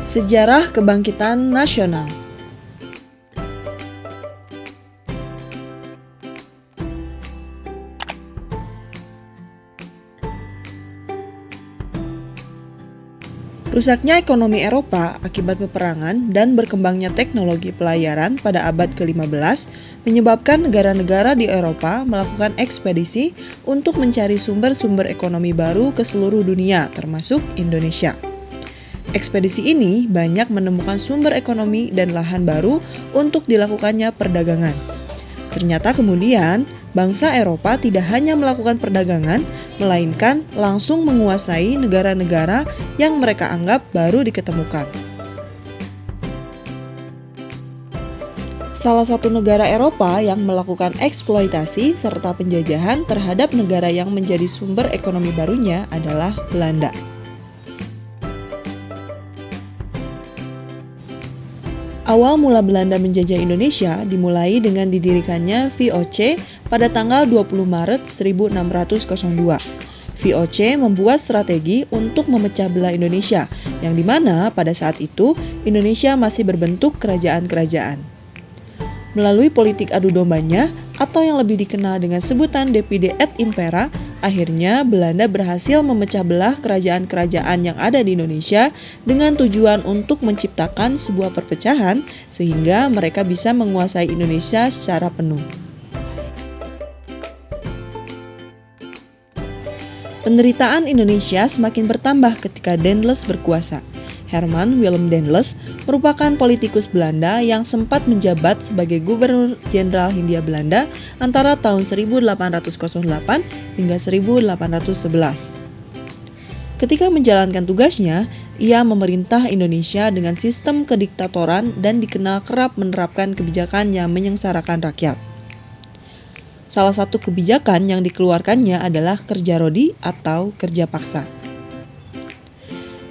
Sejarah Kebangkitan Nasional. Rusaknya ekonomi Eropa akibat peperangan dan berkembangnya teknologi pelayaran pada abad ke-15 menyebabkan negara-negara di Eropa melakukan ekspedisi untuk mencari sumber-sumber ekonomi baru ke seluruh dunia, termasuk Indonesia. Ekspedisi ini banyak menemukan sumber ekonomi dan lahan baru untuk dilakukannya perdagangan. Ternyata kemudian, bangsa Eropa tidak hanya melakukan perdagangan, melainkan langsung menguasai negara-negara yang mereka anggap baru diketemukan. Salah satu negara Eropa yang melakukan eksploitasi serta penjajahan terhadap negara yang menjadi sumber ekonomi barunya adalah Belanda. Awal mula Belanda menjajah Indonesia dimulai dengan didirikannya VOC pada tanggal 20 Maret 1602. VOC membuat strategi untuk memecah belah Indonesia, yang dimana pada saat itu Indonesia masih berbentuk kerajaan-kerajaan. Melalui politik adu dombanya, atau yang lebih dikenal dengan sebutan Divide et Impera, akhirnya Belanda berhasil memecah belah kerajaan-kerajaan yang ada di Indonesia dengan tujuan untuk menciptakan sebuah perpecahan sehingga mereka bisa menguasai Indonesia secara penuh. Penderitaan Indonesia semakin bertambah ketika Daendels berkuasa. Herman Willem Daendels merupakan politikus Belanda yang sempat menjabat sebagai Gubernur Jenderal Hindia Belanda antara tahun 1808 hingga 1811. Ketika menjalankan tugasnya, ia memerintah Indonesia dengan sistem kediktatoran dan dikenal kerap menerapkan kebijakan yang menyengsarakan rakyat. Salah satu kebijakan yang dikeluarkannya adalah kerja rodi atau kerja paksa.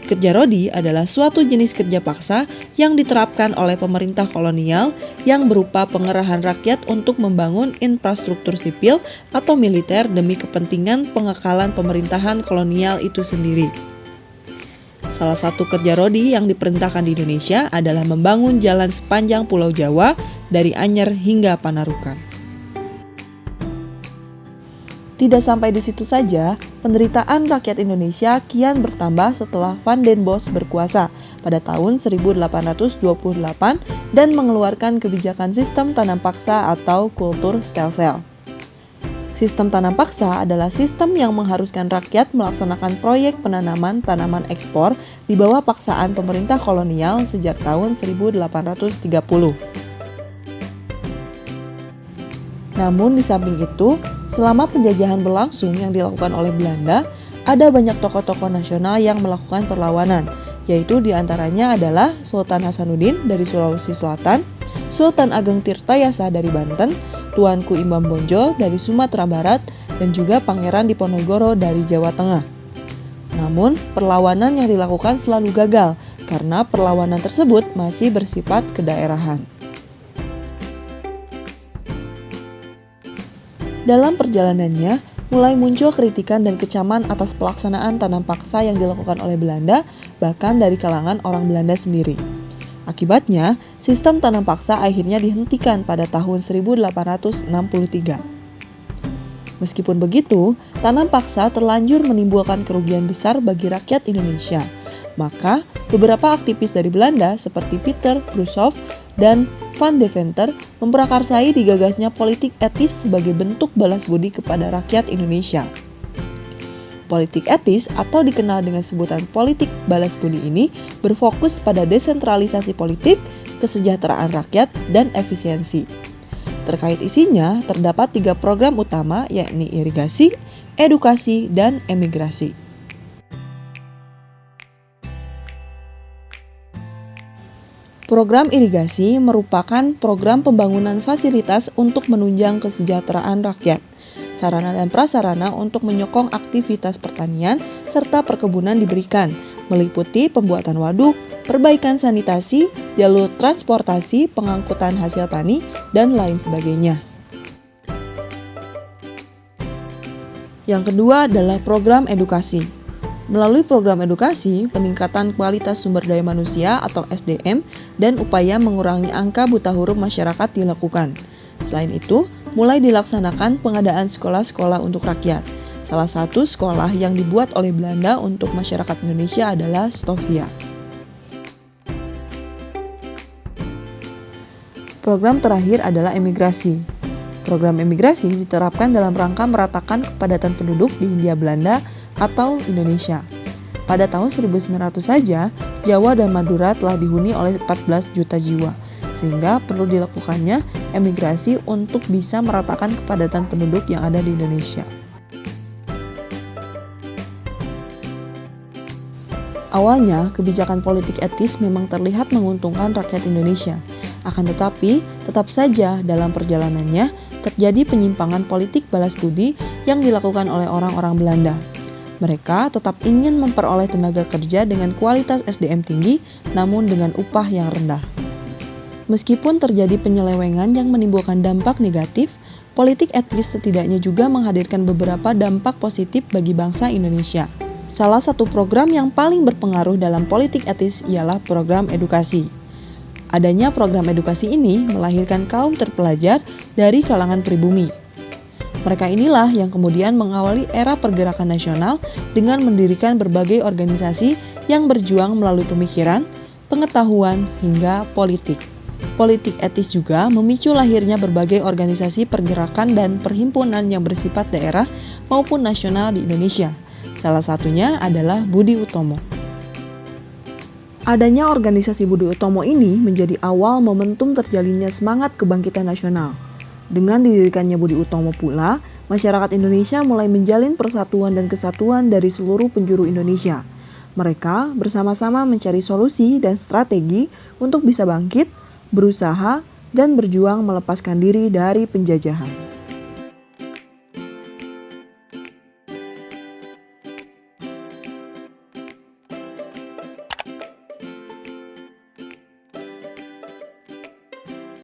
Kerja rodi adalah suatu jenis kerja paksa yang diterapkan oleh pemerintah kolonial yang berupa pengerahan rakyat untuk membangun infrastruktur sipil atau militer demi kepentingan pengekalan pemerintahan kolonial itu sendiri. Salah satu kerja rodi yang diperintahkan di Indonesia adalah membangun jalan sepanjang Pulau Jawa dari Anyer hingga Panarukan. Tidak sampai di situ saja, penderitaan rakyat Indonesia kian bertambah setelah Van den Bosch berkuasa pada tahun 1828 dan mengeluarkan kebijakan sistem tanam paksa atau kultur stelsel. Sistem tanam paksa adalah sistem yang mengharuskan rakyat melaksanakan proyek penanaman tanaman ekspor di bawah paksaan pemerintah kolonial sejak tahun 1830. Namun di samping itu, selama penjajahan berlangsung yang dilakukan oleh Belanda, ada banyak tokoh-tokoh nasional yang melakukan perlawanan, yaitu diantaranya adalah Sultan Hasanuddin dari Sulawesi Selatan, Sultan Ageng Tirtayasa dari Banten, Tuanku Imam Bonjol dari Sumatera Barat, dan juga Pangeran Diponegoro dari Jawa Tengah. Namun, perlawanan yang dilakukan selalu gagal, karena perlawanan tersebut masih bersifat kedaerahan. Dalam perjalanannya, mulai muncul kritikan dan kecaman atas pelaksanaan tanam paksa yang dilakukan oleh Belanda, bahkan dari kalangan orang Belanda sendiri. Akibatnya, sistem tanam paksa akhirnya dihentikan pada tahun 1863. Meskipun begitu, tanam paksa terlanjur menimbulkan kerugian besar bagi rakyat Indonesia. Maka, beberapa aktivis dari Belanda seperti Pieter Brusshoff dan Van Deventer memprakarsai digagasnya politik etis sebagai bentuk balas budi kepada rakyat Indonesia. Politik etis atau dikenal dengan sebutan politik balas budi ini berfokus pada desentralisasi politik, kesejahteraan rakyat, dan efisiensi. Terkait isinya, terdapat 3 program utama yakni irigasi, edukasi, dan emigrasi. Program irigasi merupakan program pembangunan fasilitas untuk menunjang kesejahteraan rakyat, sarana dan prasarana untuk menyokong aktivitas pertanian serta perkebunan diberikan, meliputi pembuatan waduk, perbaikan sanitasi, jalur transportasi, pengangkutan hasil tani, dan lain sebagainya. Yang kedua adalah program edukasi. Melalui program edukasi, peningkatan kualitas sumber daya manusia atau SDM, dan upaya mengurangi angka buta huruf masyarakat dilakukan. Selain itu, mulai dilaksanakan pengadaan sekolah-sekolah untuk rakyat. Salah satu sekolah yang dibuat oleh Belanda untuk masyarakat Indonesia adalah Stovia. Program terakhir adalah emigrasi. Program emigrasi diterapkan dalam rangka meratakan kepadatan penduduk di Hindia Belanda atau Indonesia. Pada tahun 1900 saja, Jawa dan Madura telah dihuni oleh 14 juta jiwa, sehingga perlu dilakukannya emigrasi untuk bisa meratakan kepadatan penduduk yang ada di Indonesia. Awalnya, kebijakan politik etis memang terlihat menguntungkan rakyat Indonesia. Akan tetapi, tetap saja dalam perjalanannya terjadi penyimpangan politik balas budi yang dilakukan oleh orang-orang Belanda. Mereka tetap ingin memperoleh tenaga kerja dengan kualitas SDM tinggi, namun dengan upah yang rendah. Meskipun terjadi penyelewengan yang menimbulkan dampak negatif, politik etis setidaknya juga menghadirkan beberapa dampak positif bagi bangsa Indonesia. Salah satu program yang paling berpengaruh dalam politik etis ialah program edukasi. Adanya program edukasi ini melahirkan kaum terpelajar dari kalangan pribumi. Mereka inilah yang kemudian mengawali era pergerakan nasional dengan mendirikan berbagai organisasi yang berjuang melalui pemikiran, pengetahuan, hingga politik. Politik etis juga memicu lahirnya berbagai organisasi pergerakan dan perhimpunan yang bersifat daerah maupun nasional di Indonesia. Salah satunya adalah Budi Utomo. Adanya organisasi Budi Utomo ini menjadi awal momentum terjalinnya semangat kebangkitan nasional. Dengan didirikannya Budi Utomo pula, masyarakat Indonesia mulai menjalin persatuan dan kesatuan dari seluruh penjuru Indonesia. Mereka bersama-sama mencari solusi dan strategi untuk bisa bangkit, berusaha, dan berjuang melepaskan diri dari penjajahan.